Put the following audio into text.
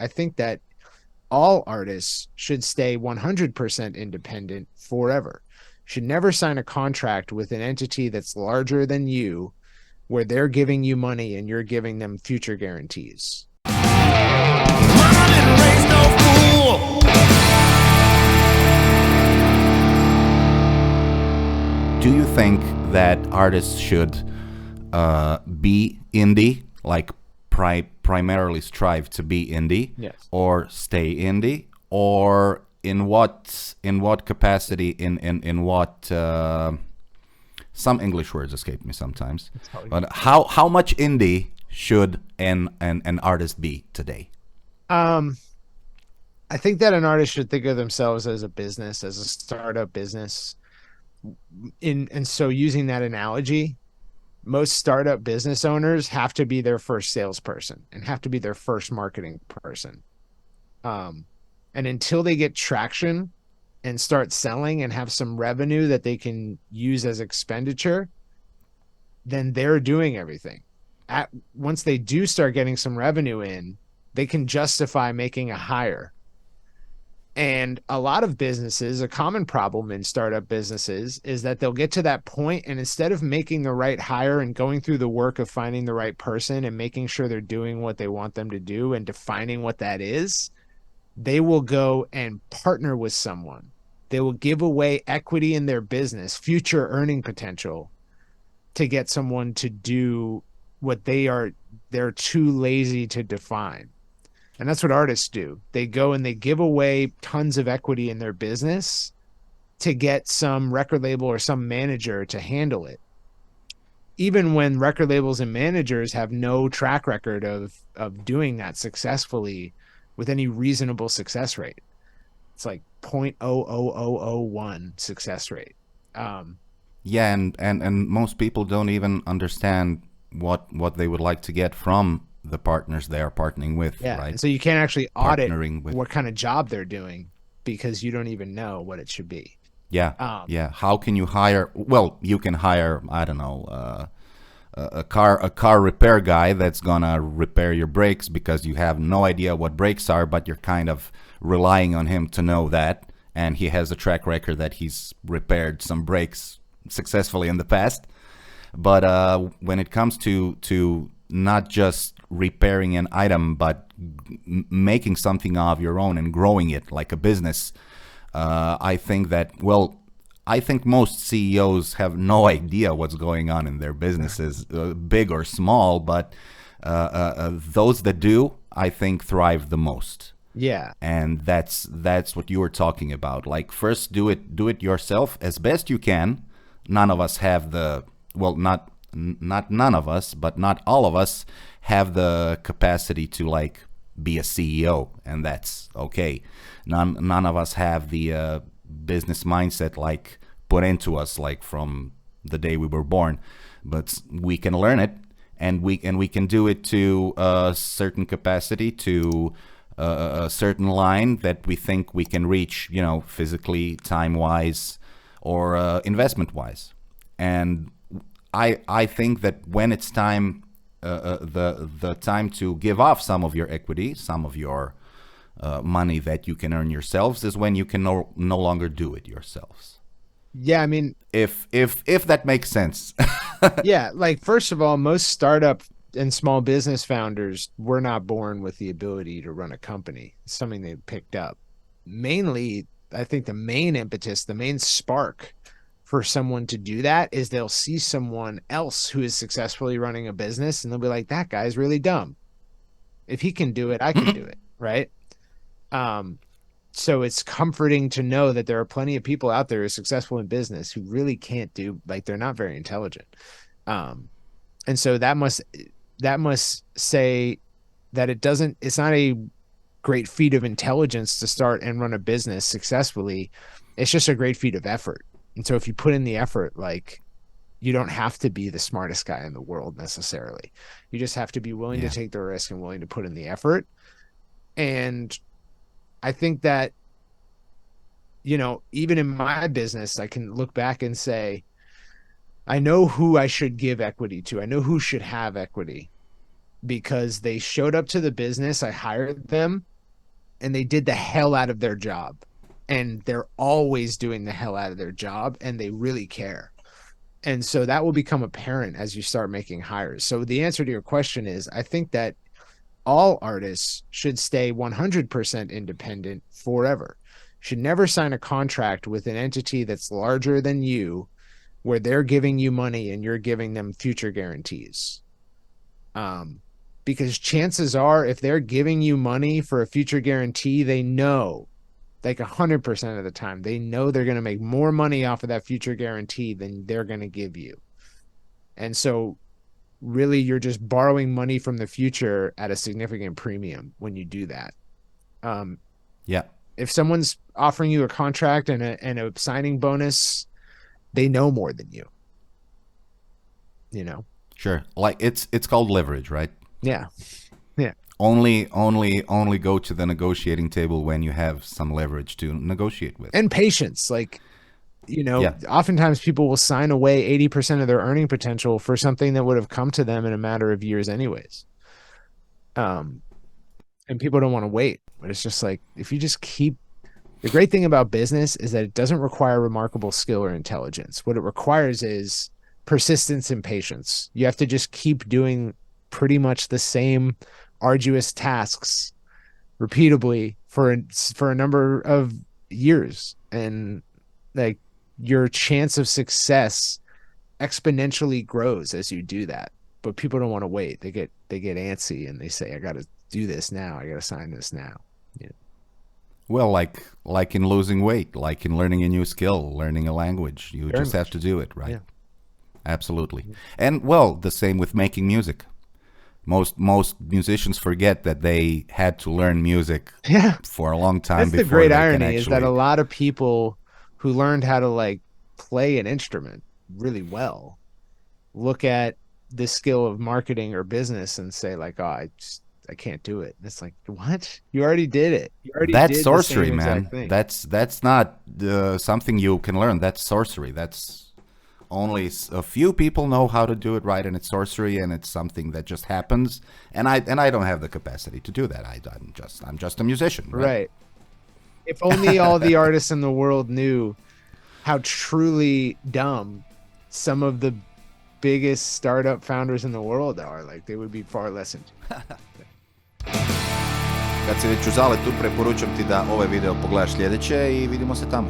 I think that all artists should stay 100% independent forever. Should never sign a contract with an entity that's larger than you, where they're giving you money and you're giving them future guarantees. Mama didn't raise no fool. Do you think that artists should be indie, like primarily strive to be indie, Yes. or stay indie, or in what capacity, in what some English words escape me sometimes, but how much indie should an artist be today? I think that an artist should think of themselves as a business, as a startup business. And so using that analogy, most startup business owners have to be their first salesperson and have to be their first marketing person. And until they get traction and start selling and have some revenue that they can use as expenditure, then they're doing everything. Once they do start getting some revenue in, they can justify making a hire. And a lot of businesses, a common problem in startup businesses is that they'll get to that point, and instead of making the right hire and going through the work of finding the right person and making sure they're doing what they want them to do and defining what that is, they will go and partner with someone. They will give away equity in their business, future earning potential, to get someone to do what they're too lazy to define. And that's what artists do. They go and they give away tons of equity in their business to get some record label or some manager to handle it. Even when record labels and managers have no track record of doing that successfully with any reasonable success rate. It's like 0.00001 success rate. Yeah, and most people don't even understand what they would like to get from the partners they are partnering with, Yeah, right? and so you can't actually audit With, what kind of job they're doing because you don't even know what it should be. yeah, yeah. How can you hire? Well, you can hire, I don't know, a car repair guy that's gonna repair your brakes because you have no idea what brakes are, but you're kind of relying on him to know that, and he has a track record that he's repaired some brakes successfully in the past. But when it comes to not just repairing an item, but making something of your own and growing it like a business, I think most CEOs have no idea what's going on in their businesses, big or small, but those that do, I think, thrive the most. Yeah. And that's what you were talking about. Like, first do it yourself as best you can. None of us have not none of us, but not all of us have the capacity to like be a CEO, and that's okay. None of us have the business mindset like put into us like from the day we were born, but we can learn it, and we can do it to a certain capacity, to a certain line that we think we can reach, physically, time wise, or investment wise. And I think that when it's time, the time to give off some of your equity, some of your money that you can earn yourselves, is when you can no longer do it yourselves. Yeah, I mean, if that makes sense. yeah, like first of all, most startup and small business founders were not born with the ability to run a company. It's something they picked up. Mainly, I think the main impetus, the main spark for someone to do that is they'll see someone else who is successfully running a business and they'll be like, that guy's really dumb. If he can do it, I can do it. Right. So it's comforting to know that there are plenty of people out there who are successful in business who really can't do, like, they're not very intelligent. And so that must say that it's not a great feat of intelligence to start and run a business successfully. It's just a great feat of effort. And so if you put in the effort, like, you don't have to be the smartest guy in the world necessarily. You just have to be willing to take the risk and willing to put in the effort. And I think that, even in my business, I can look back and say, I know who I should give equity to. I know who should have equity because they showed up to the business. I hired them and they did the hell out of their job, and they're always doing the hell out of their job, and they really care. And so that will become apparent as you start making hires. So the answer to your question is, I think that all artists should stay 100% independent forever. Should never sign a contract with an entity that's larger than you, where they're giving you money and you're giving them future guarantees. Because chances are, if they're giving you money for a future guarantee, they know, like 100% of the time, they know they're going to make more money off of that future guarantee than they're going to give you. And so really, you're just borrowing money from the future at a significant premium when you do that. Yeah. If someone's offering you a contract and a signing bonus, they know more than you. You know? Sure. Like it's called leverage, right? Yeah. Yeah. Only go to the negotiating table when you have some leverage to negotiate with. And patience. Like, you know, Yeah. oftentimes people will sign away 80% of their earning potential for something that would have come to them in a matter of years anyways. And people don't want to wait, but it's just like, if you just keep, the great thing about business is that it doesn't require remarkable skill or intelligence. What it requires is persistence and patience. You have to just keep doing pretty much the same arduous tasks repeatably for a number of years, and like your chance of success exponentially grows as you do that. But people don't want to wait. They get antsy and they say, I got to do this now. I got to sign this now. Yeah. Well, like in losing weight, like in learning a new skill, learning a language, you Very just have to do it, right? Yeah. Absolutely. And well, the same with making music. Most musicians forget that they had to learn music Yeah. for a long time. That's the before great they can irony, is that actually- a lot of people who learned how to like play an instrument really well look at the skill of marketing or business and say like, oh, I can't do it. And it's like, what? You already did it. You already That's did the sorcery, same man. exact thing. That's not something you can learn. That's sorcery. That's only a few people know how to do it right, and it's sorcery, and it's something that just happens. And I don't have the capacity to do that. I'm just a musician, right? Right. If only all the artists in the world knew how truly dumb some of the biggest startup founders in the world are, like they would be far less into. Kad si već u zaletu, preporučam ti da ovaj video pogledaš sljedeće i vidimo se tamo.